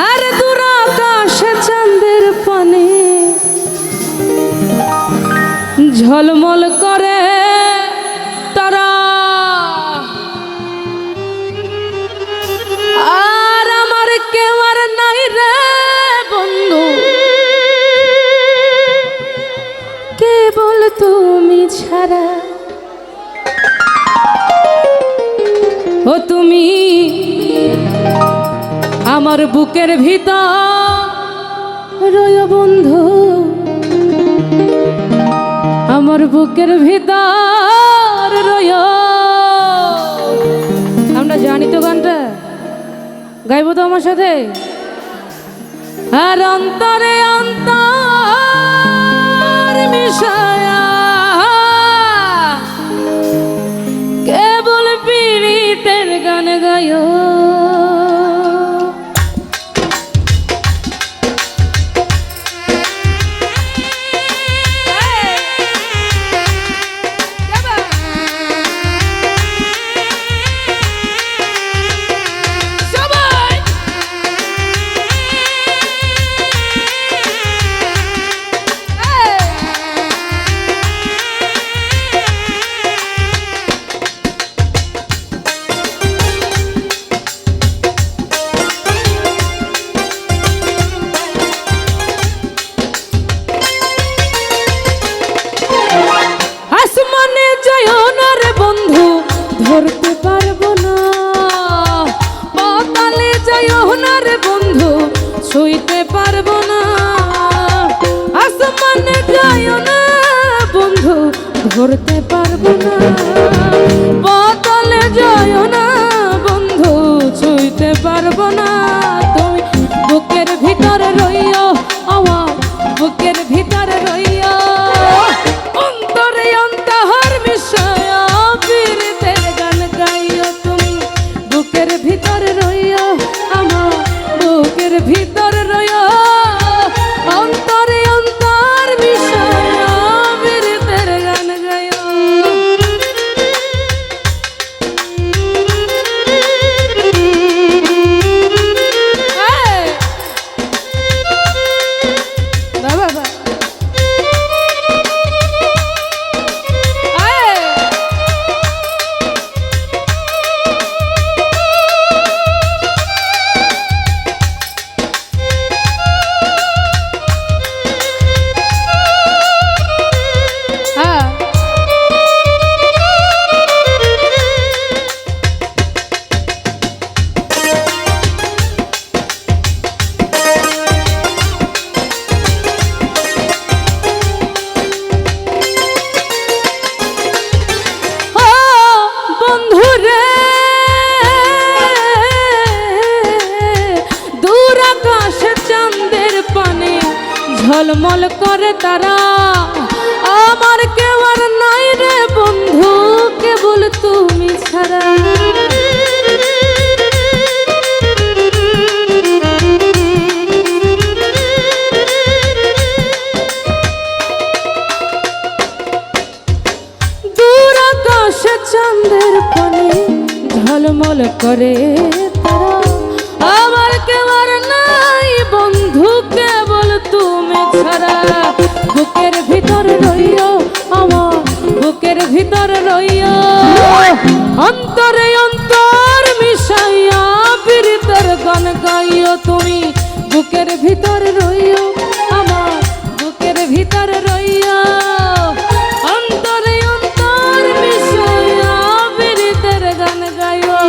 আর দূর আকাশে চাঁদের পানে ঝলমল করে তারা, আর আমার কেউ আর নাই রে বন্ধু, কেবল তুমি ছাড়া। ও তুমি আমার বুকের ভিতর রয় বন্ধু, আমার বুকের ভিতর রয়। আমরা জানি তো গানটা, গাইবো তো আমার সাথে। আর অন্তরে অন্তর মিশায়া কেবল পীড়িতের গান গায়। ধরতে পারবো না, পাতালে যাইও না রে বন্ধু, ছুঁইতে পারবো না। আসমানে যাইও না বন্ধু, ধরতে পারবো না। পাতালে যাইও না বন্ধু, ছুঁইতে পারবো না। তুমি বুকের ভিতরে রইও, আমার বুকের ভিতরে রইও, অন্তরে অন্তর মিশায়া পীড়িতের গান গাইও। তুমি বুকের ভিতরে রইও, আমার বুকের ভিতরে রইও, অন্তরে অন্তর মিশায়া পীড়িতের গান গাইও। বাবা ঝলমল করে তারা, আমার কেউ আর নাই রে বন্ধু, কেবল তুমি ছাড়া। দূর আকাশে চাঁদের পানে ঝলমল করে তারা, আমার কেউ আর নাই বন্ধু, কেবল তুমি ছাড়া। বুকের ভিতর রইও, আমার বুকের ভিতর রইও, অন্তরে অন্তর মিশাইয়া পীড়িতের গান গাইও। তুমি বুকের ভিতর রইও, আমার বুকের ভিতর রইও, অন্তরে অন্তর মিশাইয়া পীড়িতের গান গাইও।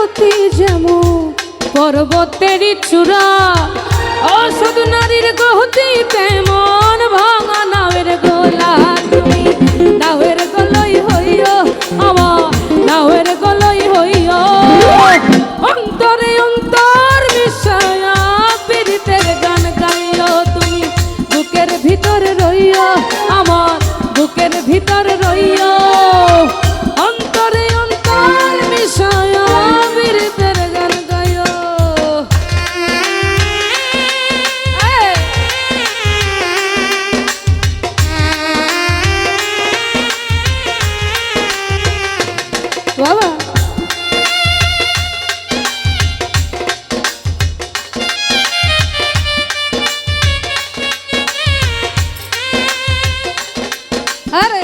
জ্যোতি যেমন পর্বতেরই চূড়া, অসৎ নারীর গতি তেমন ভাঙা নাওয়ের গোলা। তুমি নাওয়ের গলই হইও আমার, নাওয়ের গলই হইও, অন্তরে অন্তর মিশায়া পীড়িতের গান গাইও। তুমি বুকের ভিতর রইও আমার, বুকের ভিতর রইও, অন্তরে অন্তর মিশায়া পীড়িতের গান গাইও। বাবা আরে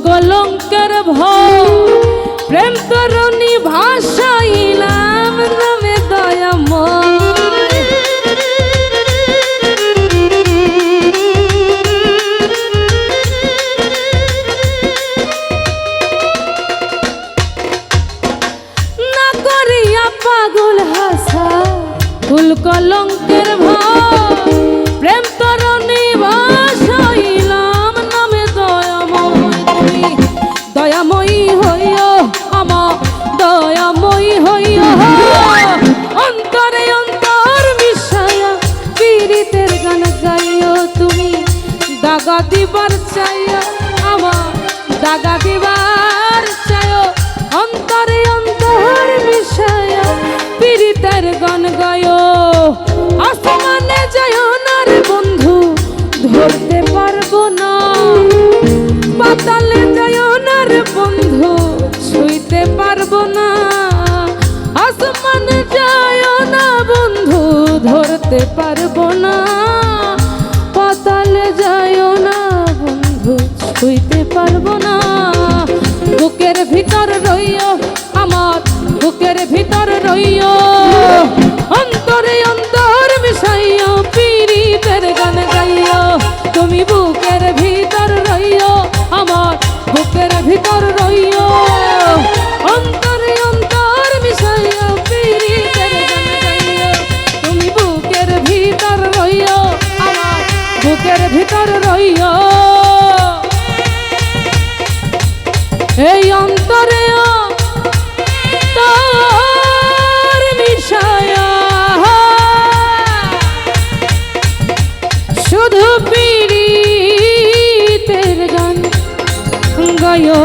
কলঙ্কের ভয় প্রেম তরুণী ভাষাইলাম নামে দয়াময়। না করিয়া পাগল হাসা কুল কলঙ্কের ভয় প্রেম তরুণী ভাষাইলাম নামে দয়াময়। দয়াময়ী হইও আমার, দয়াময়ী হইও, অন্তরে অন্তর মিশায়া পীড়িতের গান গাইও। তুমি দাগা দিবার চাইও আমার, দাগা দিবার চাইও, অন্তরে অন্তর মিশায়া পীড়িতের গান গাইও। আসমানে যাইও না রে বন্ধু, ধরতে পারবো না, পাতালে যাইও না রে বন্ধু, ছুঁইতে পারবো না। আসমানে যাইও না বন্ধু, ধরতে পারবো না, পাতালে যাইও না বন্ধু, ছুঁইতে পারবো না। বুকের ভিতর রইও আমার, বুকের ভিতর রইও, অন্তরে অন্তর মিশাইও পীড়িতের গান গাইও। তুমি বুকের ভিতর রইও আমার, বুকের ভিতর রইও, অন্তরে অন্তর মিশাইও পীড়িতের গান গাইও। তুমি বুকের ভিতর রইও আমার, বুকের ভিতর রইও, এই অন্তরে তার মিশায়া শুধু পীড়িতের গান গাইও।